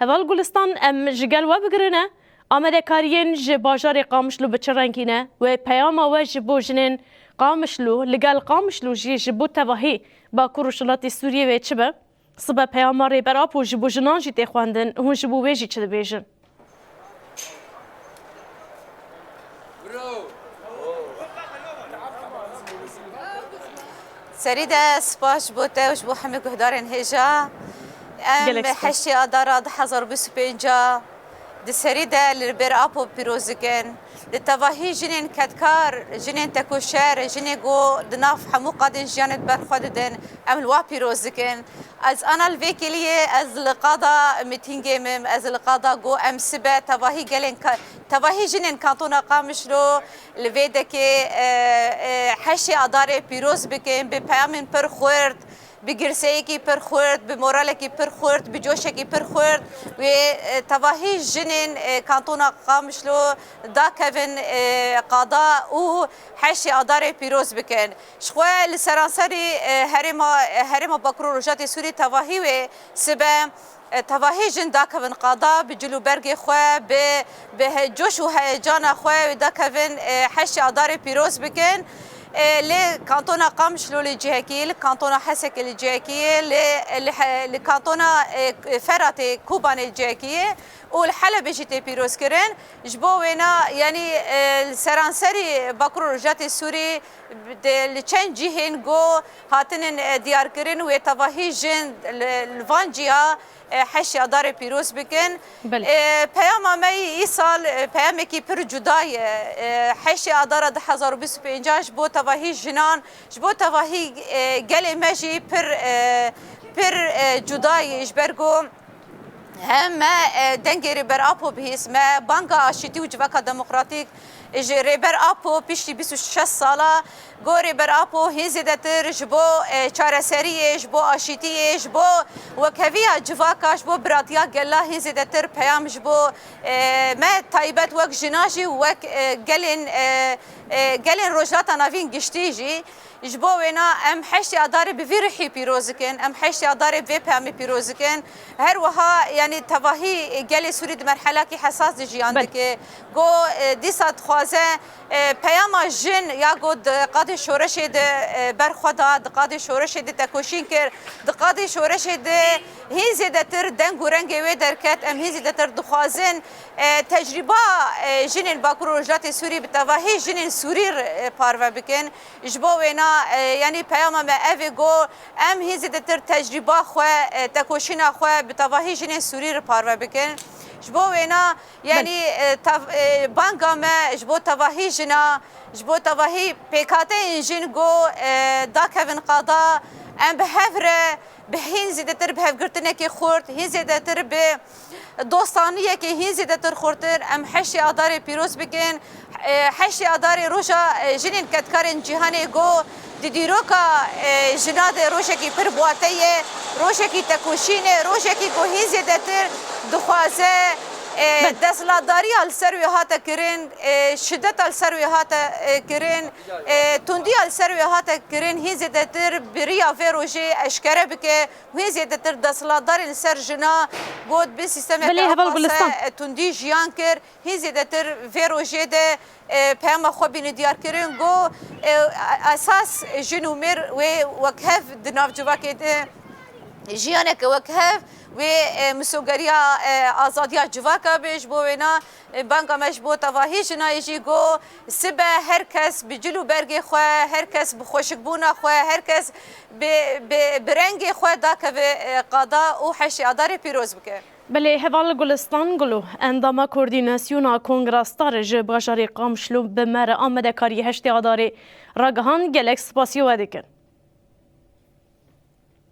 هذا گلستان ام جگل و بگرنه آمده کارین ج باجار قامشلو بچرنگینه و پیام و جبو جنین قامشلو لگل قامشلو جبو تواهی با کروشلات سوریه و چبه صبح پیام ری براب و جبو جنان جی تخواندن هون جبو ویجی چه بیجن سريدة سباش بوتا وش بو حمي كهدارين هجا ام حشي ادارا حزر بسبينجا دي سريدة لربير ابو بيروزكن لتواهي جنين كدكار جنين تكوشار جنين جو دناف حمو قادن جانت برخود دن ام الوا بيروزكن از انا الفيكليه از القاضا ميتينجيم از القاضا جو ام سبا تواهي جلين تواهي جنين كانتونا قامشلو لفيدك حشي اداري بيروز بكن ببيامن برخورد بگرسیکی پر خورد به مورالکی پر خورد به جوشکی پر خورد و تواهی جنین کانتونا قامشلو دا کفن قضا و حشی اداره پیروز بکن شخوه لسرانسری هرما بکرو رجات سوری تواهی و سبا تواهی جن دا کفن قضا به جلو برگ خواه به جوش و هیجان خواه و دا کفن حشی اداره پیروز بکن ل كانتونا قامشلو لجهكي كانتونا حسك الجهكي ل كانتونا فرات كوبان الجهكي والحلبة جتي بيروز كرين جبوينا يعني السرانسري بكرو رجات السوري لچن جهين جو هاتن ديار كرين وتواهي جن الفانجيا حشي اداره پیروز بکن پیام می ای سال پیامی کی پر جدای حشی اداره 2025 بو تواهی جنان بو تواهی گل مجی پر جدای اجبرگو هم دنگری بر اپو بهیس ما بانگا اشتی و جواکا دموکراتیک ریبر اپو پیشتی 26 ساله گوری بر اپو هیزیده تر جبو چارسری جبو آشیتی جبو وکویا جواکا جبو براتیا گلا هیزیده تر پیام جبو ما تایبت وک جناجی وک گلین روجاتا نوین گشتیجی جبو وینا ام حشی اداره بویرحی پیروزکن ام حشی اداره به پیامی پیروزکن هر وها یعنی تواهی گلی سوری مرحله کی حساس جیان که گو دیسات خوازه پیام جن یا گو قاد شورش ده برخدا قاد شورش ده تکوشین کر قاد شورش ده هیزی دتر دنگ و رنگ و درکت ام هیزی دتر دخوازن تجربه جنین باکرو رجات سوری بتواهی جنین سوری پارو بکن جبو وینا یعنی پیام ما اوی گو ام هیزی دتر تجربه خو تکوشین خو بتواهی جنین سوری پارو بکن جبو وینا یعنی بانگا ما جبو تواهی جنا جبو تواهی پیکاته انجین گو دا کفن قادا ام بهفره به هین زیادتر به هفگرتنه که خورد هین زیادتر به دوستانیه که هین زیادتر خوردن ام حشی اداره پیروز بکن حشی اداره روشا جنین کدکارن جهانی گو دیروکا جناد روشه کی پر بواتیه روشه کی تکوشینه روشه کی گو هین زیادتر دخوازه دستلاداری السروی هاتا کرین شدت السروی هاتا کرین تندی السروی هاتا کرین هی زیادتر بریا فروجی اشکره بکه هی زیادتر دستلاداری السر جنا بود به سیستم تفاصیل تندی جیان کر هی زیادتر فروجی ده پیام خوابین دیار کرین گو اساس جنومر و وکهف دناف جواکی ده جیانه که وکهف و مسوگریا آزادیا جواکا بیش بوینا بانگا مش بو تواهی جنایجی گو سبه هر کس بجلو برگ خواه هر کس بخوشک بونا خواه هر کس برنگ خواه دا که قادا و حشی اداره پیروز بکه بله هوال گلستان گلو اندام کوردیناسیونا کنگراستار ج باجاری قامشلو به مر آمده کاری هشتی اداره راگهان گلکس پاسیو ادکن